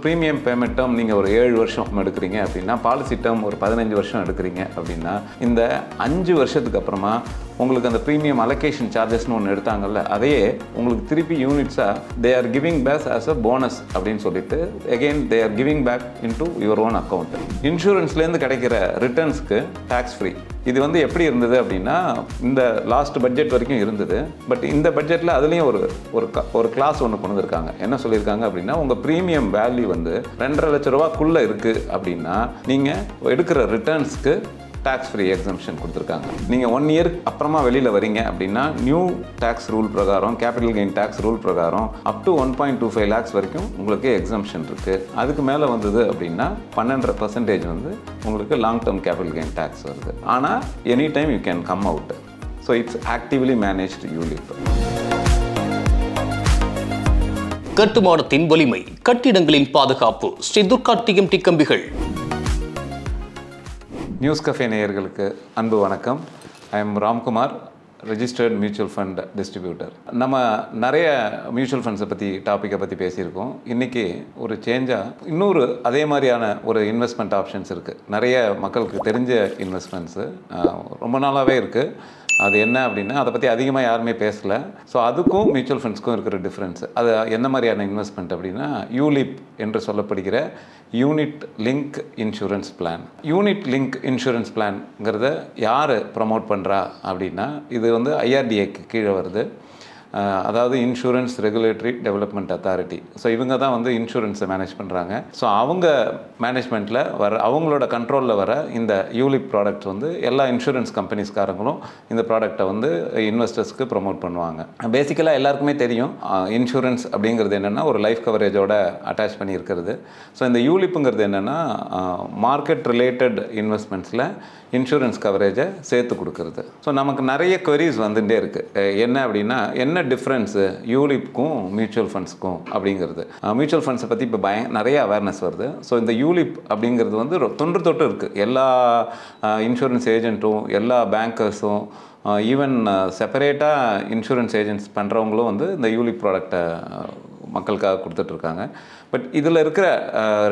Premium payment term நீங்கள் ஒரு 7 வருஷம் எடுக்கிறீங்க அப்படின்னா, பாலிசி டேர்ம் ஒரு 15 வருஷம் எடுக்கிறீங்க அப்படின்னா, இந்த 5 வருஷத்துக்கு அப்புறமா உங்களுக்கு அந்த ப்ரீமியம் அலோகேஷன் சார்ஜஸ்னு ஒன்று எடுத்தாங்கல்ல, அதையே உங்களுக்கு திருப்பி யூனிட்ஸாக they are giving back as a bonus அப்படின்னு சொல்லிட்டு again they are giving back into your own account. இன்சூரன்ஸ்லேருந்து கிடைக்கிற ரிட்டர்ன்ஸ்க்கு டேக்ஸ் ஃப்ரீ. இது வந்து எப்படி இருந்தது அப்படின்னா, இந்த லாஸ்ட் பட்ஜெட் வரைக்கும் இருந்தது. பட் இந்த பட்ஜெட்டில் அதுலேயும் ஒரு கிளாஸ் ஒன்று கொண்டு வந்திருக்காங்க. என்ன சொல்லியிருக்காங்க அப்படின்னா, உங்கள் ப்ரீமியம் வேல்யூ வந்து 2.5 லட்ச ரூபாக்குள்ளே இருக்குது அப்படின்னா நீங்கள் எடுக்கிற ரிட்டர்ன்ஸ்க்கு டேக்ஸ் ஃப்ரீ எக்ஸம்ஷன் கொடுத்துருக்காங்க. நீங்கள் 1 இயர் அப்புறமா வெளியில் வரீங்க அப்படின்னா, நியூ டேக்ஸ் ரூல் பிரகாரம், கேபிட்டல் கெயின் டேக்ஸ் ரூல் பிரகாரம் அப் டு 1.25 லேக்ஸ் வரைக்கும் உங்களுக்கு எக்ஸம்ஷன் இருக்குது. அதுக்கு மேலே வந்தது அப்படின்னா 12% வந்து உங்களுக்கு long term capital gain tax வருது. ஆனால் any time you can come out. So it's actively managed ULIP. கட்டுமானத்தின் வலிமை, கட்டிடங்களின் பாதுகாப்பு. ஸ்ரீ துர்கா டிஎம்டி கம்பிகள். நியூஸ் கஃபே நேயர்களுக்கு அன்பு வணக்கம். I am Ramkumar, registered mutual fund distributor. நம்ம நிறைய மியூச்சுவல் ஃபண்ட்ஸை டாப்பிக்கை பற்றி பேசியிருக்கோம். இன்றைக்கி ஒரு சேஞ்சாக இன்னொரு அதே மாதிரியான ஒரு இன்வெஸ்ட்மெண்ட் ஆப்ஷன்ஸ் இருக்குது. நிறைய மக்களுக்கு தெரிஞ்ச இன்வெஸ்ட்மெண்ட்ஸு ரொம்ப நாளாகவே இருக்குது. அது என்ன அப்படின்னா, அதை பற்றி அதிகமாக யாருமே பேசலை. ஸோ அதுக்கும் மியூச்சுவல் ஃபண்ட்ஸ்க்கும் இருக்கிற டிஃப்ரென்ஸ், அது என்ன மாதிரியான இன்வெஸ்ட்மெண்ட் அப்படின்னா, யூலிப் என்று சொல்லப்படுகிற unit link insurance plan. Unit link insurance பிளான்ங்கிறத யார் ப்ரமோட் பண்ணுறா அப்படின்னா, இது வந்து ஐஆர்டிஏக்கு கீழே வருது. அதாவது insurance regulatory development authority. So இவங்க தான் வந்து இன்சூரன்ஸை மேனேஜ் பண்ணுறாங்க. ஸோ அவங்க மேனேஜ்மெண்ட்டில் அவங்களோட கண்ட்ரோலில் வர இந்த யூலிப் ப்ராடக்ட் வந்து எல்லா இன்சூரன்ஸ் கம்பெனிஸ்காரங்களும் இந்த ப்ராடக்டை வந்து இன்வெஸ்டர்ஸ்க்கு ப்ரொமோட் பண்ணுவாங்க. பேசிக்கலாக எல்லாருக்குமே தெரியும், இன்சூரன்ஸ் அப்படிங்கிறது என்னென்னா ஒரு லைஃப் கவரேஜோட அட்டாச் பண்ணி இருக்கிறது. ஸோ இந்த யூலிப்புங்கிறது என்னென்னா மார்க்கெட் ரிலேட்டட் இன்வெஸ்ட்மெண்ட்ஸில் இன்சூரன்ஸ் கவரேஜை சேர்த்து கொடுக்குறது. ஸோ நமக்கு நிறைய queries வந்துகிட்டே இருக்குது. என்ன அப்படின்னா, என்ன டிஃப்ரென்ஸு யூலிப்க்கும் மியூச்சுவல் ஃபண்ட்ஸ்க்கும் அப்படிங்கிறது. மியூச்சுவல் ஃபண்ட்ஸை பற்றி இப்போ நிறைய அவேர்னஸ் வருது. ஸோ இந்த யூலிப் அப்படிங்கிறது வந்து தொன்று இருக்குது. எல்லா இன்சூரன்ஸ் ஏஜென்ட்டும், எல்லா பேங்கர்ஸும், ஈவன் செப்பரேட்டாக இன்சூரன்ஸ் ஏஜென்ட்ஸ் பண்ணுறவங்களும் வந்து இந்த யூலிப் ப்ராடக்டை மக்களுக்காக கொடுத்துட்ருக்காங்க. பட் இதில் இருக்கிற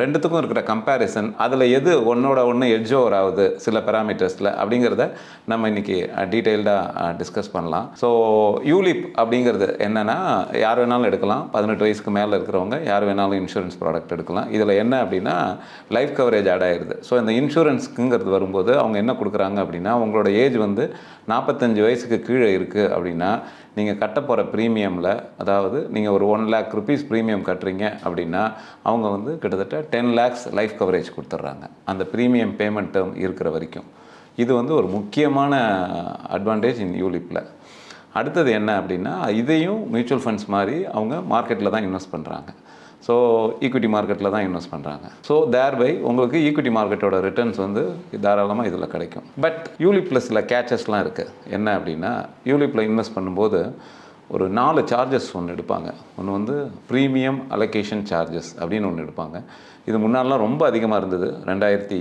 ரெண்டுத்துக்கும் இருக்கிற கம்பேரிசன், அதில் எது ஒன்றோட ஒன்று எட்ஜ் ஓவர் ஆகுது சில பேராமீட்டர்ஸில் அப்படிங்கிறத நம்ம இன்றைக்கி டீட்டெயில்டாக டிஸ்கஸ் பண்ணலாம். ஸோ யூலிப் அப்படிங்கிறது என்னென்னா, யார் வேணாலும் எடுக்கலாம். 18 வயசுக்கு மேலே இருக்கிறவங்க யார் வேணாலும் இன்சூரன்ஸ் ப்ராடக்ட் எடுக்கலாம். இதில் என்ன அப்படின்னா, லைஃப் கவரேஜ் ஆட் ஆகிடுது. ஸோ இந்த இன்சூரன்ஸுங்கிறது வரும்போது அவங்க என்ன கொடுக்குறாங்க அப்படின்னா, உங்களோட ஏஜ் வந்து 45 வயசுக்கு கீழே இருக்குது அப்படின்னா, நீங்கள் கட்ட போகிற ப்ரீமியமில், அதாவது நீங்கள் ஒரு 1 lakh rupees ப்ரீமியம் கட்டுறீங்க அப்படின்னா, அவங்க வந்து கிட்டத்தட்ட 10 lakhs லைஃப் கவரேஜ் கொடுத்துட்றாங்க அந்த ப்ரீமியம் பேமெண்ட் டேர்ம் இருக்கிற வரைக்கும். இது வந்து ஒரு முக்கியமான அட்வான்டேஜ் இன் யூலிப்பில். அடுத்தது என்ன அப்படின்னா, இதையும் மியூச்சுவல் ஃபண்ட்ஸ் மாதிரி அவங்க மார்க்கெட்டில் தான் இன்வெஸ்ட் பண்ணுறாங்க. ஸோ ஈக்விட்டி மார்க்கெட்டில் தான் இன்வெஸ்ட் பண்ணுறாங்க. ஸோ தேர்பை உங்களுக்கு ஈக்விட்டி மார்க்கெட்டோட ரிட்டர்ன்ஸ் வந்து தாராளமாக இதில் கிடைக்கும். பட் யூலிப்பில் சில கேச்சஸ்லாம் இருக்குது. என்ன அப்படின்னா, யூலிப்பில் இன்வெஸ்ட் பண்ணும்போது ஒரு 4 சார்ஜஸ் ஒன்று எடுப்பாங்க. ஒன்று வந்து ப்ரீமியம் அலோகேஷன் சார்ஜஸ் அப்படின்னு ஒன்று எடுப்பாங்க. இது முன்னாடிலாம் ரொம்ப அதிகமாக இருந்தது, 2006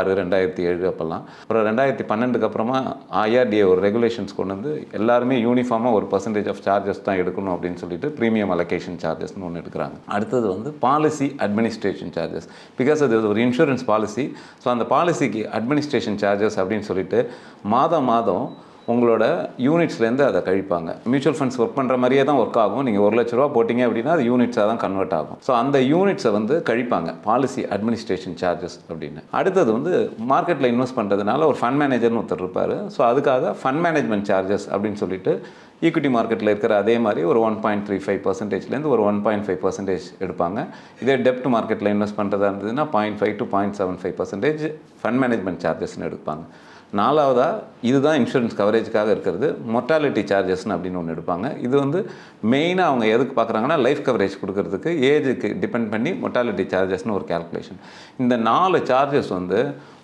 2007 அப்போல்லாம். அப்புறம் 2012க்கு அப்புறமா ஐஆர்டிஏ ஒரு ரெகுலேஷன்ஸ் கொண்டு வந்து எல்லாருமே யூனிஃபார்மாக ஒரு % ஆஃப் சார்ஜஸ் தான் எடுக்கணும் அப்படின்னு சொல்லிட்டு ப்ரீமியம் அலோகேஷன் சார்ஜஸ்னு ஒன்று எடுக்கிறாங்க. அடுத்தது வந்து பாலிசி அட்மினிஸ்ட்ரேஷன் சார்ஜஸ். பிகாஸ் அது ஒரு இன்சூரன்ஸ் பாலிசி. ஸோ அந்த பாலிசிக்கு அட்மினிஸ்ட்ரேஷன் சார்ஜஸ் அப்படின்னு சொல்லிட்டு மாதம் உங்களோட யூனிட்ஸ்லேருந்து அதை கழிப்பாங்க. மியூச்சுவல் ஃபண்ட்ஸ் ஒர்க் பண்ணுற மாதிரியே தான் ஒர்க் ஆகும். நீங்கள் 1 லட்ச ரூபா போட்டிங்க அப்படின்னா அது யூனிட்ஸாக தான் கன்வெர்ட் ஆகும். ஸோ அந்த யூனிட்ஸை வந்து கழிப்பாங்க, பாலிசி அட்மினிஸ்ட்ரேஷன் சார்ஜஸ் அப்படின்னு. அடுத்தது வந்து மார்க்கெட்டில் இன்வெஸ்ட் பண்ணுறதுனால ஒரு ஃபண்ட் மேனேஜர்னு ஒருத்தர் இருப்பார். ஸோ அதுக்காக ஃபண்ட் மேனேஜ்மெண்ட் சார்ஜஸ் அப்படின்னு சொல்லிட்டு ஈக்விட்டி மார்க்கெட்டில் இருக்கிற அதே மாதிரி ஒரு 1.35%லேருந்து ஒரு 1.5% எடுப்பாங்க. இதே டெப்ட் மார்க்கெட்டில் இன்வெஸ்ட் பண்ணுறதா இருந்ததுன்னா 0.5 to 0.75% ஃபண்ட் மேனேஜ்மெண்ட் சார்ஜஸ்ன்னு எடுப்பாங்க. 4வதா இதுதான் இன்சூரன்ஸ் கவரேஜுக்காக இருக்கிறது, மொர்டாலிட்டி சார்ஜஸ்ன்னு அப்படின்னு ஒன்று எடுப்பாங்க. இது வந்து மெயினாக அவங்க எதுக்கு பார்க்குறாங்கன்னா, லைஃப் கவரேஜ் கொடுக்கறதுக்கு ஏஜுக்கு டிபெண்ட் பண்ணி மொர்டாலிட்டி சார்ஜஸ்னு ஒரு கேல்குலேஷன். இந்த 4 சார்ஜஸ் வந்து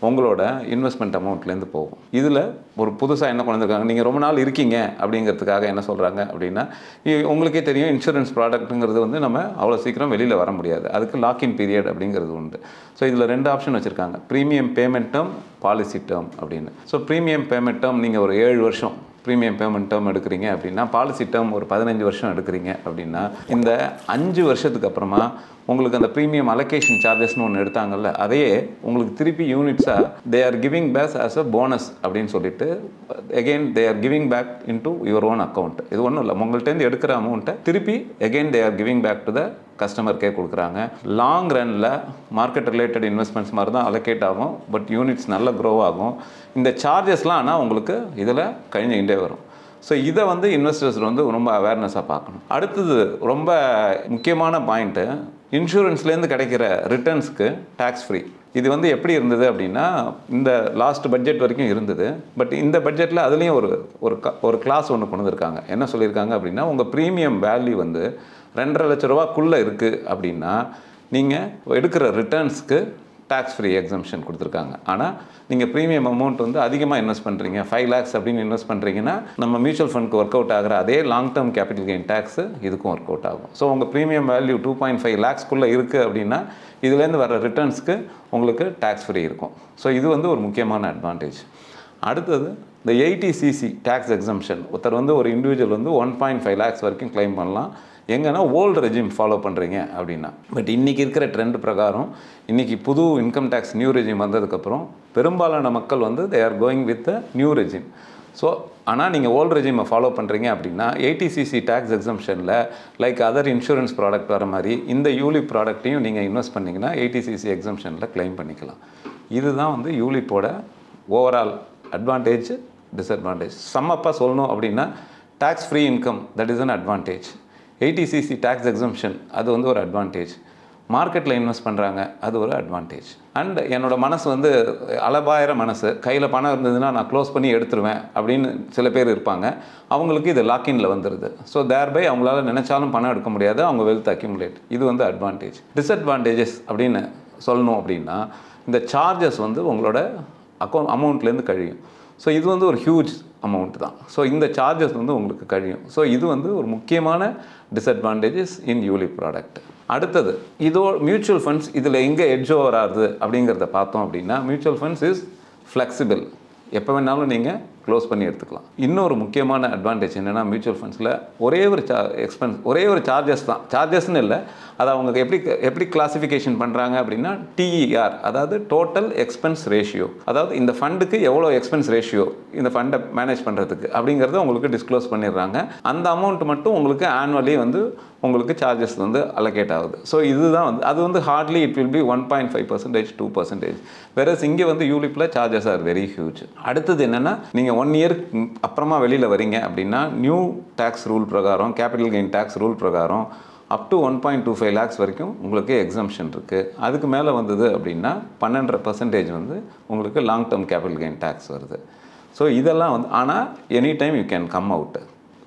உங்களோட இன்வெஸ்ட்மெண்ட் அமௌண்ட்லேருந்து போகும். இதில் ஒரு புதுசாக என்ன கொண்டு வந்திருக்காங்க, நீங்கள் ரொம்ப நாள் இருக்கீங்க அப்படிங்கிறதுக்காக என்ன சொல்கிறாங்க அப்படின்னா, உங்களுக்கே தெரியும் இன்சூரன்ஸ் ப்ராடக்ட்டுங்கிறது வந்து நம்ம அவ்வளோ சீக்கிரம் வெளியில் வர முடியாது. அதுக்கு லாக்இன் பீரியட் அப்படிங்கிறது உண்டு. ஸோ இதில் 2 ஆப்ஷன் வச்சுருக்காங்க, premium payment term, policy term அப்படின்னு. ஸோ ப்ரீமியம் பேமெண்ட் டேர்ம் நீங்கள் ஒரு 7 வருஷம் ப்ரீமியம் பேமெண்ட் டேர்ம் எடுக்கிறீங்க அப்படின்னா, பாலிசி டேர்ம் ஒரு 15 வருஷம் எடுக்கிறீங்க அப்படின்னா, இந்த 5 வருஷத்துக்கு அப்புறமா உங்களுக்கு அந்த ப்ரீமியம் அலோகேஷன் சார்ஜஸ்னு ஒன்று எடுத்தாங்கல்ல, அதையே உங்களுக்கு திருப்பி யூனிட்ஸாக they are giving back as a bonus அப்படின்னு சொல்லிட்டு again they are giving back into your own account. இது ஒன்றும் இல்லை, உங்கள்கிட்டேருந்து எடுக்கிற அமௌண்ட்டை திருப்பி again they are giving back to the கஸ்டமருக்கே கொடுக்குறாங்க. லாங் ரனில் மார்க்கெட் ரிலேட்டட் இன்வெஸ்ட்மெண்ட்ஸ் மாதிரி தான் அலோகேட் ஆகும், பட் யூனிட்ஸ் நல்லா க்ரோ ஆகும். இந்த சார்ஜஸ்லாம் ஆனால் உங்களுக்கு இதில் கழிஞ்சுக்கிட்டே வரும். ஸோ இதை வந்து இன்வெஸ்டர்ஸ் வந்து ரொம்ப அவேர்னஸாக பார்க்கணும். அடுத்தது ரொம்ப முக்கியமான பாயிண்ட்டு, இன்சூரன்ஸ்லேருந்து கிடைக்கிற ரிட்டர்ன்ஸ்க்கு டேக்ஸ் ஃப்ரீ. இது வந்து எப்படி இருந்தது அப்படின்னா, இந்த லாஸ்ட் பட்ஜெட் வரைக்கும் இருந்தது. பட் இந்த பட்ஜெட்டில் அதுலேயும் ஒரு கிளாஸ் ஒன்று கொண்டு வந்திருக்காங்க. என்ன சொல்லியிருக்காங்க அப்படின்னா, உங்கள் ப்ரீமியம் வேல்யூ வந்து 2.5 லட்ச ரூபாக்குள்ளே இருக்குது அப்படின்னா நீங்கள் எடுக்கிற ரிட்டர்ன்ஸ்க்கு டேக்ஸ் ஃப்ரீ எக்ஸம்ஷன் கொடுத்துருக்காங்க. ஆனால் நீங்கள் ப்ரீமியம் அமௌண்ட் வந்து அதிகமாக இன்வெஸ்ட் பண்ணுறீங்க, 5 lakhs அப்படின்னு இன்வெஸ்ட் பண்ணுறீங்கன்னா, நம்ம மியூச்சுவல் ஃபண்டுக்கு ஒர்க் அவுட் ஆகிற அதே long term capital gain tax இதுக்கும் ஒர்க் அவுட் ஆகும். ஸோ உங்கள் ப்ரீமியம் வேல்யூ 2.5 lakhsக்குள்ளே இருக்குது அப்படின்னா இதுலேருந்து வர ரிட்டர்ன்ஸ்க்கு உங்களுக்கு டேக்ஸ் ஃப்ரீ இருக்கும். ஸோ இது வந்து ஒரு முக்கியமான அட்வான்டேஜ். அடுத்தது இந்த 80cc டேக்ஸ் எக்ஸம்ஷன். ஒருத்தர் வந்து ஒரு இண்டிவிஜுவல் வந்து 1.5 lakhs வரைக்கும் கிளைம் பண்ணலாம். எங்கன்னா ஓல்டு ரெஜிம் ஃபாலோ பண்ணுறீங்க அப்படின்னா. பட் இன்றைக்கி இருக்கிற ட்ரெண்ட் பிரகாரம், இன்றைக்கி புது இன்கம் டேக்ஸ் நியூ ரெஜிம் வந்ததுக்கப்புறம் பெரும்பாலான மக்கள் வந்து they are going with the new regime. So ஆனால் நீங்கள் ஓல்டு ரெஜிமை ஃபாலோ பண்ணுறீங்க அப்படின்னா 80cc டேக்ஸ் எக்ஸம்ஷனில் லைக் அதர் இன்சூரன்ஸ் ப்ராடக்ட் வர மாதிரி இந்த யூலிப் ப்ராடக்ட்டையும் நீங்கள் இன்வெஸ்ட் பண்ணிங்கன்னா 80cc எக்ஸம்ஷனில் கிளைம் பண்ணிக்கலாம். இதுதான் வந்து யூலிப்போட ஓவரால் அட்வான்டேஜ், டிஸ்அட்வான்டேஜ். சம்மப்பாக சொல்லணும் அப்படின்னா, tax free income that is an advantage. 80cc tax exemption அது வந்து ஒரு அட்வான்டேஜ். மார்க்கெட்டில் இன்வெஸ்ட் பண்ணுறாங்க, அது ஒரு அட்வான்டேஜ். அண்ட் என்னோட மனசு வந்து அளபாயிர மனசு, கையில் பணம் இருந்ததுன்னா நான் க்ளோஸ் பண்ணி எடுத்துருவேன் அப்படின்னு சில பேர் இருப்பாங்க. அவங்களுக்கு இது லாக்இனில் வந்துடுது. ஸோ தேர்பை அவங்களால நினச்சாலும் பணம் எடுக்க முடியாது, அவங்க வெல்த் அக்யூமுலேட். இது வந்து அட்வான்டேஜ். டிஸ்அட்வான்டேஜஸ் அப்படின்னு சொல்லணும் அப்படின்னா, இந்த சார்ஜஸ் வந்து உங்களோட அமௌண்ட்லேருந்து கழியும். ஸோ இது வந்து ஒரு ஹியூஜ் அமௌண்ட் தான். ஸோ இந்த சார்ஜஸ் வந்து உங்களுக்கு கழியும். ஸோ இது வந்து ஒரு முக்கியமான டிஸ்அட்வான்டேஜஸ் இன் யூலிப் ப்ராடக்ட். அடுத்தது மியூச்சுவல் ஃபண்ட்ஸ் இதில் எங்கே எட்ஜ் ஓவர் ஆகுது அப்படிங்கிறத பார்த்தோம் அப்படின்னா, மியூச்சுவல் ஃபண்ட்ஸ் இஸ் ஃப்ளெக்சிபிள். எப்போ வேணாலும் நீங்கள் க்ளோஸ் பண்ணி எடுத்துக்கலாம். இன்னொரு முக்கியமான அட்வான்டேஜ் என்னென்னா, மியூச்சுவல் ஃபண்ட்ஸில் ஒரே ஒரு சார்ஜஸ் தான். சார்ஜஸ்ன்னு இல்லை, அதை அவங்க எப்படி கிளாசிஃபிகேஷன் பண்ணுறாங்க அப்படின்னா, TER, அதாவது டோட்டல் எக்ஸ்பென்ஸ் ரேஷியோ. அதாவது இந்த ஃபண்டுக்கு எவ்வளோ எக்ஸ்பென்ஸ் ரேஷியோ இந்த ஃபண்டை மேனேஜ் பண்ணுறதுக்கு அப்படிங்கிறத உங்களுக்கு டிஸ்க்ளோஸ் பண்ணிடுறாங்க. அந்த அமௌண்ட் மட்டும் உங்களுக்கு ஆனுவலி வந்து உங்களுக்கு சார்ஜஸ் வந்து அலோகேட் ஆகுது. ஸோ இதுதான் வந்து அது வந்து hardly it will be 1.5%, 2%. Whereas இங்கே வந்து யூலிப்பில் சார்ஜஸ் ஆர் வெரி ஹியூஜ். அடுத்தது என்னென்னா, நீங்கள் 1 year அப்புறமா வெளியில் வரீங்க அப்படின்னா, நியூ டேக்ஸ் ரூல் பிரகாரம், கேபிட்டல் கெயின் டேக்ஸ் ரூல் பிரகாரம் அப் டு 1.25 lakhs வரைக்கும் உங்களுக்கு எக்ஸம்ஷன் இருக்குது. அதுக்கு மேலே வந்தது அப்படின்னா 12% வந்து உங்களுக்கு long term capital gain tax வருது. ஸோ இதெல்லாம் வந்து ஆனால் any time you can come out.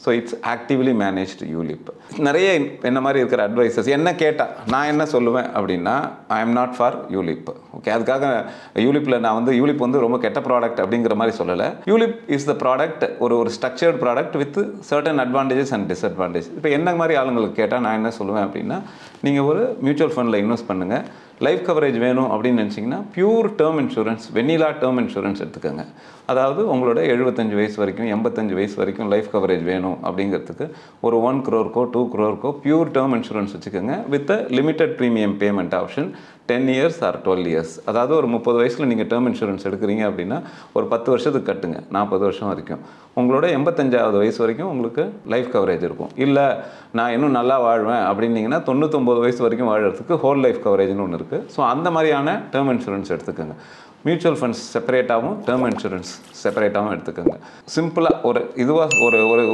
So it's actively managed ULIP. நிறைய என்ன மாதிரி இருக்கிற அட்வைசர்ஸ் என்ன கேட்டால் நான் என்ன சொல்லுவேன் அப்படின்னா, I am not for ULIP. Okay, அதுக்காக யூலிப்பில் நான் வந்து யூலிப் வந்து ரொம்ப கெட்ட ப்ராடக்ட் அப்படிங்கிற மாதிரி சொல்லலை. யூலிப் இஸ் த ப்ராடக்ட், ஒரு structured product with certain advantages and disadvantage. இப்போ என்ன மாதிரி ஆளுங்களுக்கு கேட்டால் நான் என்ன சொல்லுவேன் அப்படின்னா, நீங்கள் ஒரு மியூச்சுவல் ஃபண்டில் இன்வெஸ்ட் பண்ணுங்கள். லைஃப் கவரேஜ் வேணும் அப்படின்னு நினச்சிங்கன்னா பியூர் டேர்ம் இன்சூரன்ஸ், வெண்ணிலா டேர்ம் இன்சூரன்ஸ் எடுத்துக்கோங்க. அதாவது உங்களோட 75 வயசு வரைக்கும் 85 வயசு வரைக்கும் லைஃப் கவரேஜ் வேணும் அப்படிங்கிறதுக்கு ஒரு 1 crore $2 crore pure term insurance வச்சுக்கோங்க with limited premium payment option 10 years or 12 years. அதாவது ஒரு 30 வயசில் நீங்கள் டேர்ம் இன்சூரன்ஸ் எடுக்கிறீங்க அப்படின்னா ஒரு 10 வருஷத்துக்கு கட்டுங்க, 40 வருஷம் வரைக்கும். உங்களோட 85வது வயசு வரைக்கும் உங்களுக்கு லைஃப் கவரேஜ் இருக்கும். இல்லை நான் இன்னும் நல்லா வாழ்வேன் அப்படின்னீங்கன்னா 99 வயசு வரைக்கும் வாழறதுக்கு ஹோல் லைஃப் கவரேஜ்னு ஒன்று இருக்குது. ஸோ அந்த மாதிரியான டேர்ம் இன்சூரன்ஸ் எடுத்துக்கோங்க. மியூச்சுவல் ஃபண்ட்ஸ் செப்பரேட்டாகவும் டேர்ம் இன்சூரன்ஸ் செப்பரேட்டாகவும் எடுத்துக்கோங்க. சிம்பிளாக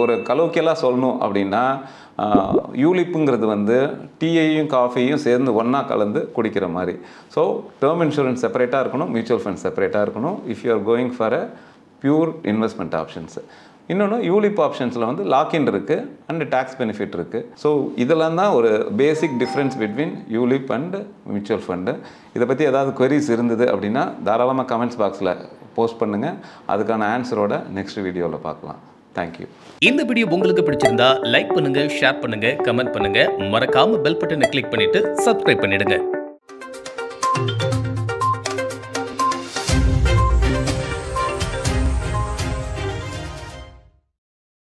ஒரு கலோக்கியலாக சொல்லணும் அப்படின்னா, யூலிப்புங்கிறது வந்து டீயையும் காஃபியையும் சேர்ந்து ஒன்றா கலந்து குடிக்கிற மாதிரி. ஸோ டேர்ம் இன்சூரன்ஸ் செப்பரேட்டாக இருக்கணும், மியூச்சுவல் ஃபண்ட்ஸ் செப்பரேட்டாக இருக்கணும் if you are going for a pure investment options. இன்னொன்று யூலிப் ஆப்ஷன்ஸில் வந்து லாக்இன் இருக்குது அண்ட் டேக்ஸ் பெனிஃபிட் இருக்குது. ஸோ இதெல்லாம் தான் ஒரு பேசிக் difference between ULIP and mutual fund. இதை பற்றி ஏதாவது queries இருந்தது அப்படின்னா தாராளமாக கமெண்ட்ஸ் பாக்ஸில் போஸ்ட் பண்ணுங்கள். அதுக்கான ஆன்சரோட நெக்ஸ்ட் வீடியோவில் பார்க்கலாம். தேங்க்யூ. இந்த வீடியோ உங்களுக்கு பிடிச்சிருந்தா லைக் பண்ணுங்க, ஷேர் பண்ணுங்க, கமெண்ட் பண்ணுங்க. மறக்காம பெல் பட்டனை கிளிக் பண்ணிட்டு சப்ஸ்கிரைப் பண்ணிடுங்க.